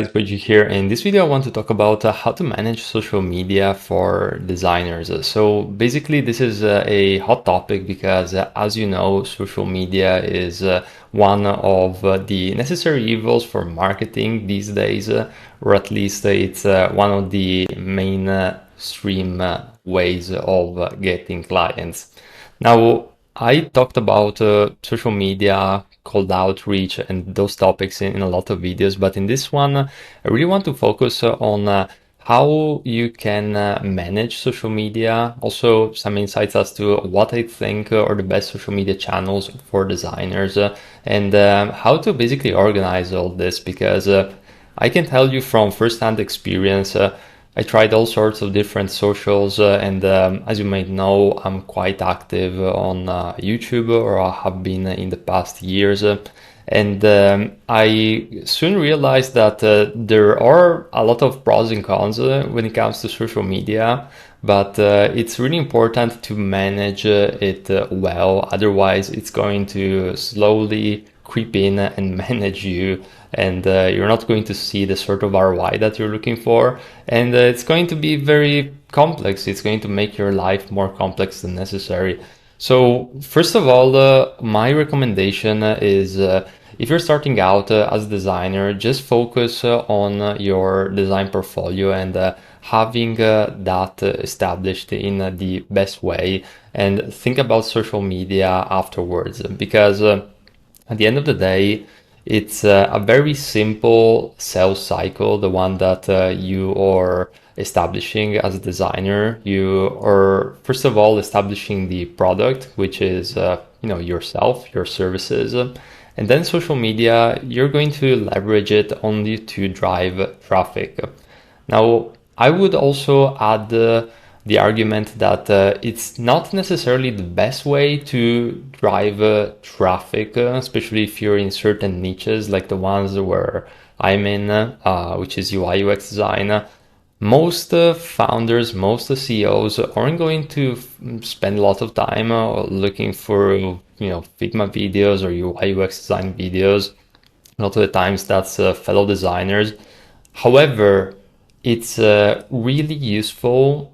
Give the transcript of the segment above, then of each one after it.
It's Koji here. In this video, I want to talk about how to manage social media for designers. So basically, this is a hot topic because, as you know, social media is one of the necessary evils for marketing these days, or at least it's one of the mainstream ways of getting clients. Now, I talked about social media, cold outreach, and those topics in a lot of videos, but in this one, I really want to focus on how you can manage social media. Also, some insights as to what I think are the best social media channels for designers, and how to basically organize all this because I can tell you from firsthand experience. I tried all sorts of different socials, and as you might know, I'm quite active on YouTube, or I have been in the past years. And I soon realized that there are a lot of pros and cons when it comes to social media, but it's really important to manage it well. Otherwise, it's going to slowly creep in and manage you, and you're not going to see the sort of ROI that you're looking for. And it's going to be very complex. It's going to make your life more complex than necessary. So, first of all, my recommendation is if you're starting out as a designer, just focus on your design portfolio and having that established in the best way, and think about social media afterwards because at the end of the day, it's a very simple sales cycle, the one that you are establishing as a designer. You are first of all establishing the product, which is yourself, your services, and then social media. You're going to leverage it only to drive traffic. Now, I would also add the argument that it's not necessarily the best way to drive traffic, especially if you're in certain niches like the ones where I'm in, which is UI UX design. Most founders, most CEOs aren't going to spend a lot of time looking for, Figma videos or UI UX design videos. A lot of the times that's fellow designers. However, it's really useful,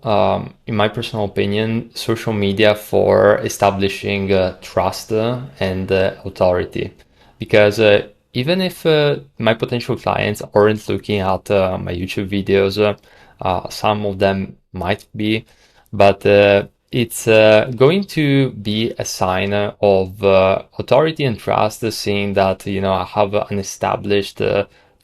in my personal opinion, social media for establishing trust and authority. Because even if my potential clients aren't looking at my YouTube videos, some of them might be, but it's going to be a sign of authority and trust, seeing that I have an established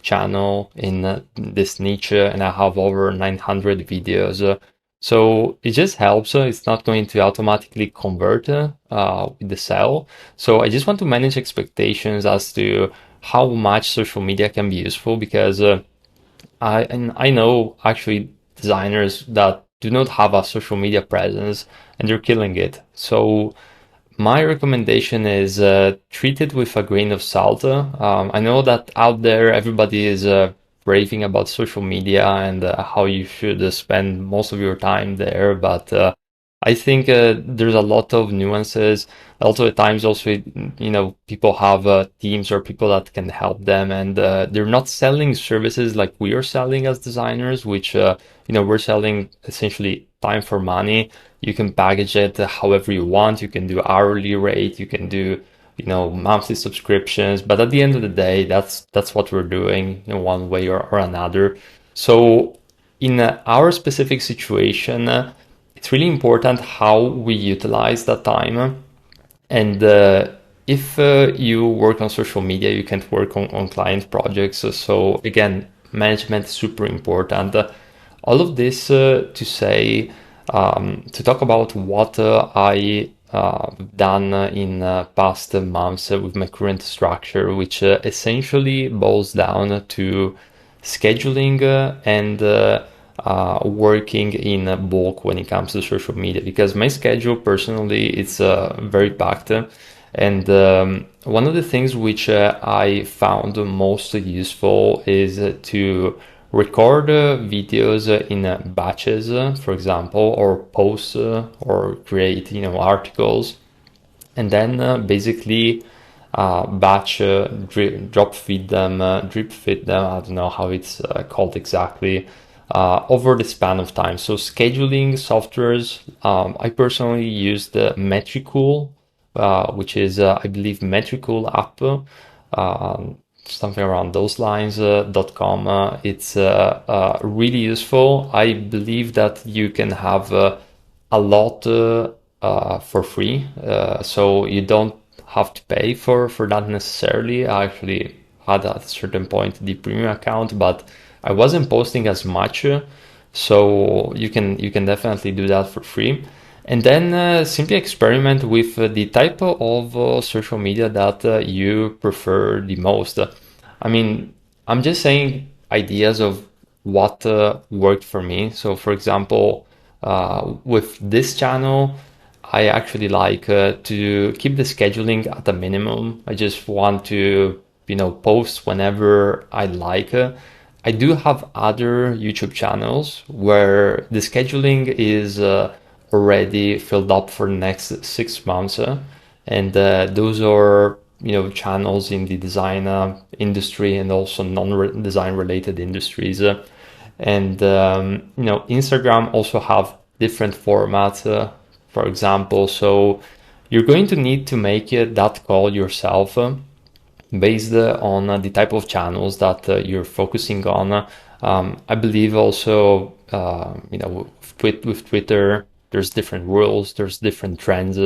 channel in this niche and I have over 900 videos. So it just helps. It's not going to automatically convert with the sell. So I just want to manage expectations as to how much social media can be useful because I know actually designers that do not have a social media presence and they're killing it. So my recommendation is treat it with a grain of salt. I know that out there everybody is raving about social media and how you should spend most of your time there, but I think there's a lot of nuances. A lot of the times also, people have teams or people that can help them, and they're not selling services like we are selling as designers, which, we're selling essentially time for money. You can package it however you want. You can do hourly rate, you can do, monthly subscriptions, but at the end of the day, that's what we're doing in one way or another. So in our specific situation, it's really important how we utilize that time. And if you work on social media, you can't work on client projects. So again, management is super important. All of this to say, to talk about what I done in past months with my current structure, which essentially boils down to scheduling and working in bulk when it comes to social media, because my schedule personally it's very packed. And one of the things which I found most useful is to record videos in batches, for example, or post or create, articles, and then basically batch drip feed them. I don't know how it's called exactly. Over the span of time. So scheduling softwares, I personally use the Metricool, which is, I believe, Metricool app, something around those lines, .com. It's really useful. I believe that you can have a lot for free, so you don't have to pay for that necessarily. I actually had at a certain point the premium account, but I wasn't posting as much, so you can definitely do that for free. And then simply experiment with the type of social media that you prefer the most. I mean, I'm just saying ideas of what worked for me. So, for example, with this channel, I actually like to keep the scheduling at a minimum. I just want to, post whenever I like. I do have other YouTube channels where the scheduling is already filled up for the next 6 months, and those are channels in the design industry and also non-design related industries. And Instagram also have different formats, for example. So you're going to need to make that call yourself, based on the type of channels that you're focusing on. I believe also, with Twitter, there's different rules, there's different trends.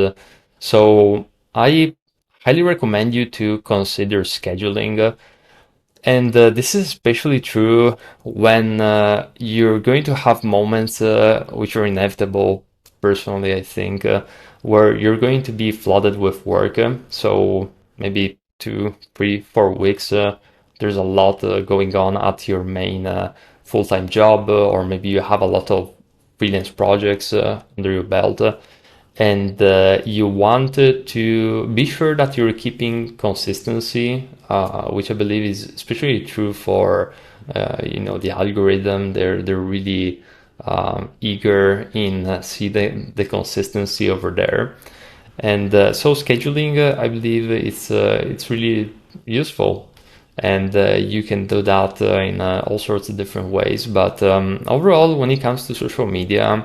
So I highly recommend you to consider scheduling. And this is especially true when you're going to have moments which are inevitable, personally, I think, where you're going to be flooded with work. So maybe 2, 3, 4 weeks, there's a lot going on at your main full-time job, or maybe you have a lot of freelance projects under your belt. And you wanted to be sure that you're keeping consistency, which I believe is especially true for the algorithm. They're really eager in see the consistency over there. And so scheduling, I believe it's really useful, and you can do that in all sorts of different ways. But overall, when it comes to social media,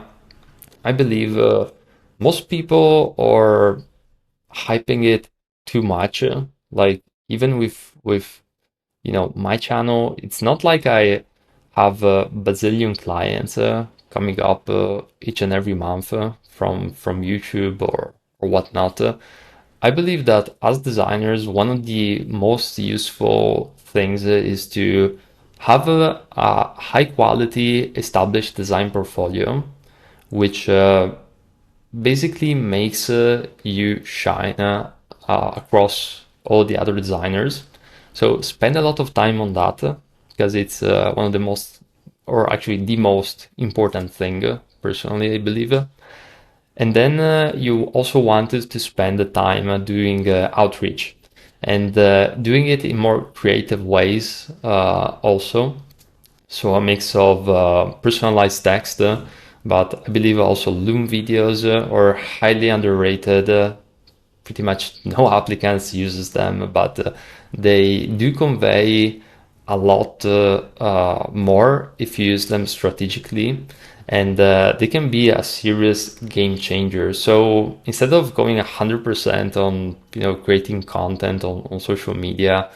I believe most people are hyping it too much. Like, even with my channel, it's not like I have a bazillion clients coming up each and every month from YouTube or whatnot. I believe that as designers, one of the most useful things is to have a high quality established design portfolio, which basically makes you shine across all the other designers. So spend a lot of time on that, because it's one of the most, or actually the most important thing, personally, I believe. And then you also wanted to spend the time doing outreach, and doing it in more creative ways also. So a mix of personalized text, but I believe also Loom videos are highly underrated. Pretty much no applicants uses them, but they do convey a lot more if you use them strategically, and they can be a serious game changer. So instead of going 100% on creating content on social media,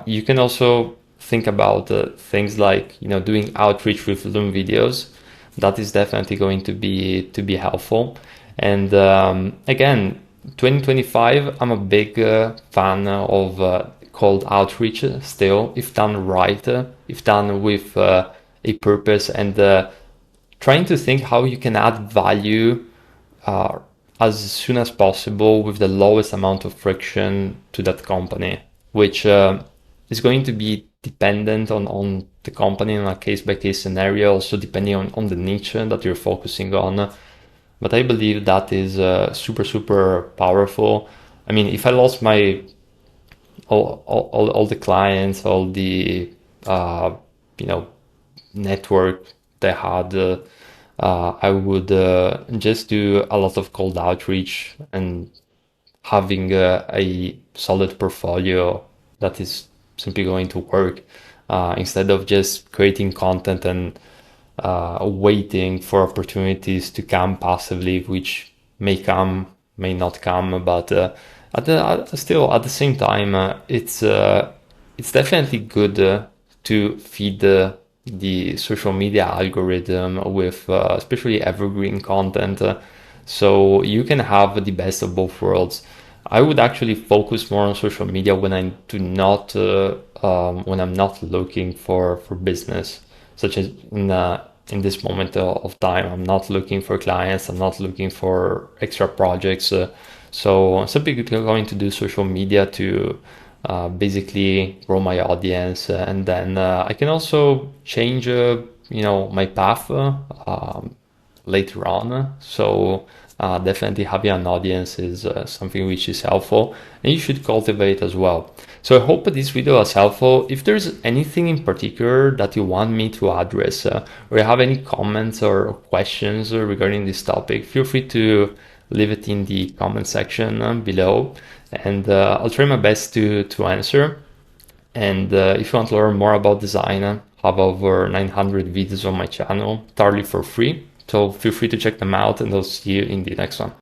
you can also think about things like doing outreach with Loom videos. That is definitely going to be helpful. And again, 2025, I'm a big fan of cold outreach still, if done right, if done with a purpose, and trying to think how you can add value uh, as soon as possible with the lowest amount of friction to that company, which is going to be dependent on the company on a case by case scenario, also depending on the niche that you're focusing on. But I believe that is super, super powerful. I mean, if I lost my all the clients, all the you know network they had, I would just do a lot of cold outreach and having a solid portfolio that is simply going to work, instead of just creating content and waiting for opportunities to come passively, which may come, may not come, but still at the same time, it's definitely good to feed the social media algorithm with especially evergreen content, so you can have the best of both worlds. I would actually focus more on social media when I do not when I'm not looking for business, such as in this moment of time. I'm not looking for clients. I'm not looking for extra projects. So I'm simply going to do social media to basically grow my audience, and then I can also change, my path later on. So definitely having an audience is something which is helpful, and you should cultivate as well. So I hope this video was helpful. If there's anything in particular that you want me to address, or you have any comments or questions regarding this topic, feel free to leave it in the comment section below, and I'll try my best to answer. And if you want to learn more about design, I have over 900 videos on my channel, entirely for free. So feel free to check them out, and I'll see you in the next one.